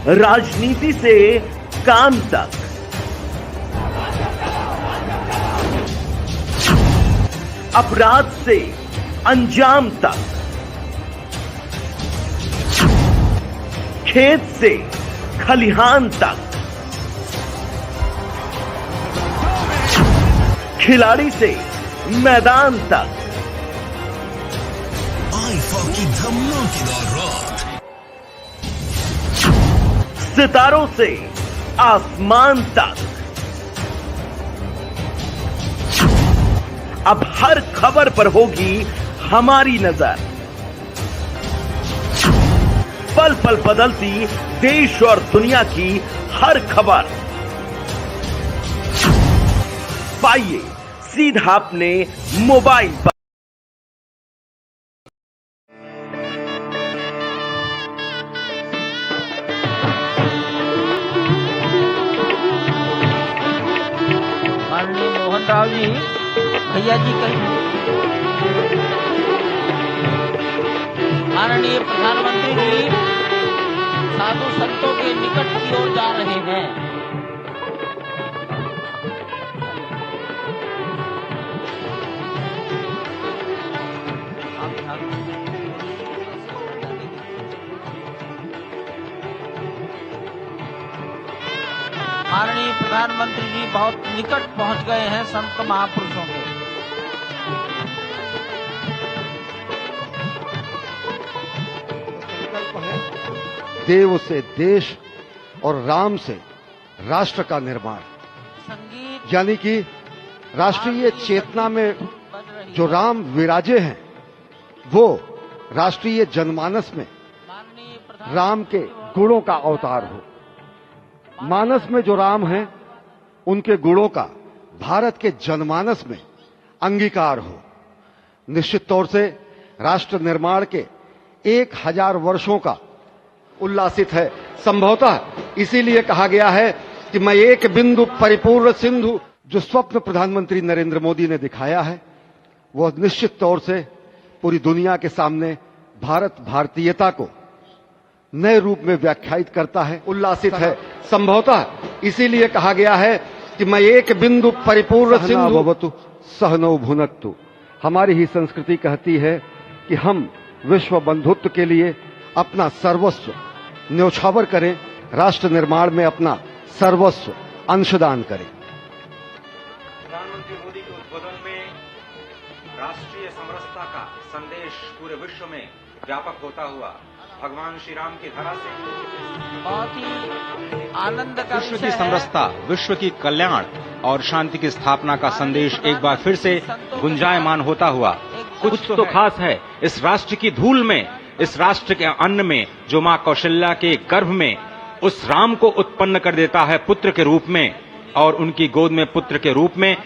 राजनीति से काम तक, अपराध से अंजाम तक, खेत से खलिहान तक, खिलाड़ी से मैदान तक, आईफा की धमाकेदार रात, सितारों से आसमान तक, अब हर खबर पर होगी हमारी नजर। पल पल बदलती देश और दुनिया की हर खबर पाइए सीधा अपने मोबाइल पर। माननीय मोहन राव जी, भैया जी कहीं, माननीय प्रधानमंत्री जी साधु संतों के निकट की ओर जा रहे हैं। माननीय प्रधानमंत्री जी बहुत निकट पहुंच गए हैं संत महापुरुषों के। देव से देश और राम से राष्ट्र का निर्माण, संगीत यानी कि राष्ट्रीय चेतना में जो राम विराजे हैं वो राष्ट्रीय जनमानस में राम के गुणों का अवतार हो। मानस में जो राम हैं उनके गुणों का भारत के जनमानस में अंगीकार हो। निश्चित तौर से राष्ट्र निर्माण के 1000 वर्षों का उल्लासित है। संभवतः इसीलिए कहा गया है कि मैं एक बिंदु परिपूर्ण सिंधु, जो स्वप्न प्रधानमंत्री नरेंद्र मोदी ने दिखाया है वह निश्चित तौर से पूरी दुनिया के सामने भारत भारतीयता को नए रूप में व्याख्यायित करता है, उल्लासित है। संभवतः इसीलिए कहा गया है कि मैं एक बिंदु परिपूर्ण सिंधु भवतु सहनौ भुनक्तु। हमारी ही संस्कृति कहती है कि हम विश्व बंधुत्व के लिए अपना सर्वस्व न्यौछावर करें, राष्ट्र निर्माण में अपना सर्वस्व अंशदान करें। प्रधानमंत्री मोदी के उद्बोधन में राष्ट्रीय समरसता का संदेश पूरे विश्व में व्यापक होता हुआ भगवान श्री राम की धरा से बहुत ही आनंद का विश्व विषय की है। समरसता, विश्व की कल्याण और शांति की स्थापना का संदेश एक बार फिर से गुंजायमान होता हुआ कुछ तो खास है इस राष्ट्र की धूल में, इस राष्ट्र के अन्न में, जो मां कौशल्या के गर्भ में उस राम को उत्पन्न कर देता है पुत्र के रूप में, और उनकी गोद में पुत्र के रूप में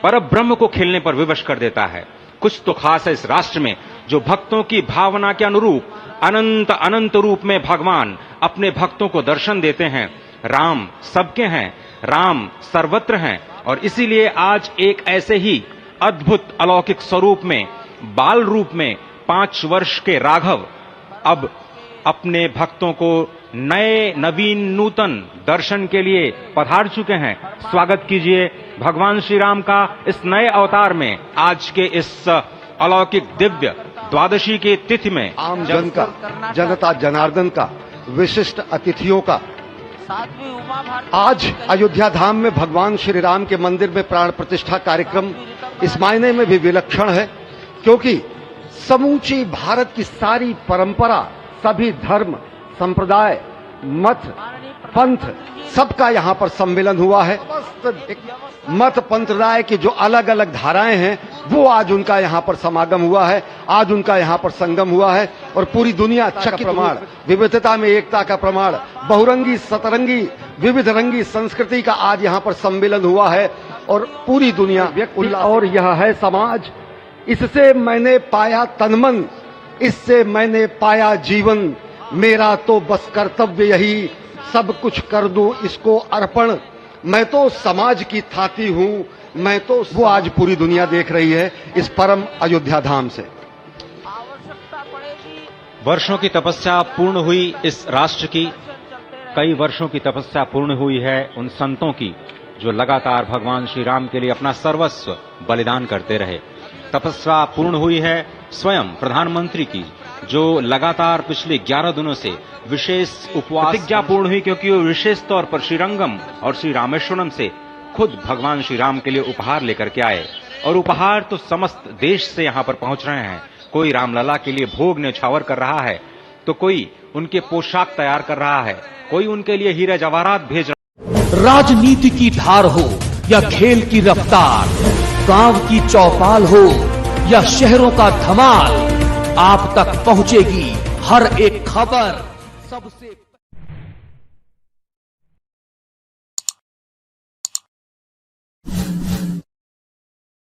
परब्रह्म को खेलने पर विवश कर देता है। कुछ तो खास है इस राष्ट्र में जो भक्तों की भावना के अनुरूप अनंत अनंत रूप में भगवान अपने भक्तों को दर्शन देते हैं। राम सबके हैं, राम सर्वत्र हैं, और इसीलिए आज एक ऐसे ही अद्भुत अलौकिक स्वरूप में, बाल रूप में 5 वर्ष के राघव अब अपने भक्तों को नए नवीन नूतन दर्शन के लिए पधार चुके हैं। स्वागत कीजिए भगवान श्री राम का इस नए अवतार में, आज के इस अलौकिक दिव्य द्वादशी की तिथि में। आम जन का, जनता जनार्दन का, विशिष्ट अतिथियों का सातवीं उमा भारती आज अयोध्या धाम में भगवान श्री राम के मंदिर में प्राण प्रतिष्ठा कार्यक्रम इस मायने में भी विलक्षण है क्योंकि समूची भारत की सारी परंपरा, सभी धर्म, संप्रदाय, मत, पंथ, सबका यहाँ पर सम्मेलन हुआ है। मत पंथराय की जो अलग अलग धाराएं हैं वो आज उनका यहाँ पर समागम हुआ है, आज उनका यहाँ पर संगम हुआ है, और पूरी दुनिया चकित प्रमाण, विविधता में एकता का प्रमाण, बहुरंगी सतरंगी विविध रंगी संस्कृति का आज यहाँ पर सम्मेलन हुआ है, और पूरी दुनिया व्यक्त। और यह है समाज, इससे मैंने पाया तनमन, इससे मैंने पाया जीवन, मेरा तो बस कर्तव्य यही, सब कुछ कर दूं इसको अर्पण, मैं तो समाज की थाती हूं, मैं तो वो आज पूरी दुनिया देख रही है इस परम अयोध्या धाम से। आवश्यकता पड़ेगी। वर्षों की तपस्या पूर्ण हुई इस राष्ट्र की, कई वर्षों की तपस्या पूर्ण हुई है उन संतों की जो लगातार भगवान श्री राम के लिए अपना सर्वस्व बलिदान करते रहे। तपस्या पूर्ण हुई है स्वयं प्रधानमंत्री की, जो लगातार पिछले 11 दिनों से विशेष उपवास प्रतिज्ञा पूर्ण हुई, क्योंकि वो विशेष तौर पर श्रीरंगम और श्री रामेश्वरम से खुद भगवान श्री राम के लिए उपहार लेकर के आए। और उपहार तो समस्त देश से यहाँ पर पहुंच रहे हैं। कोई रामलला के लिए भोग न्यौछावर कर रहा है, तो कोई उनके पोशाक तैयार कर रहा है, कोई उनके लिए हीरे जवाहरात भेज रहा है। राजनीति की धार हो या खेल की रफ्तार, गांव की चौपाल हो या शहरों का धमाल, आप तक पहुंचेगी हर एक खबर सबसे